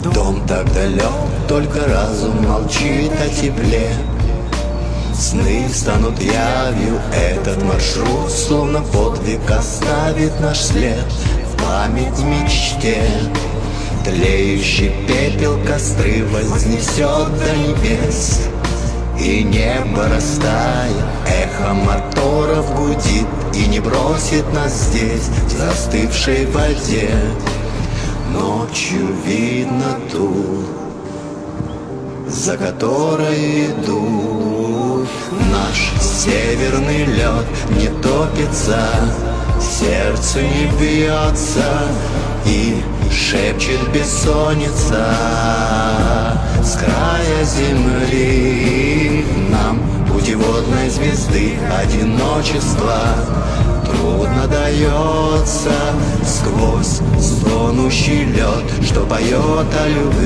Дом так далек, только разум молчит о тепле. Сны станут явью, этот маршрут словно подвиг оставит наш след в память мечте. Тлеющий пепел костры вознесет до небес, и небо растает, эхо моторов гудит и не бросит нас здесь, в застывшей воде. Ночью видно ту, за которой идут. Наш северный лед не топится, сердце не бьется, и шепчет бессонница с края земли. Нам, путеводной звезды, одиночество трудно дается сквозь стонущий лед, что поет о любви.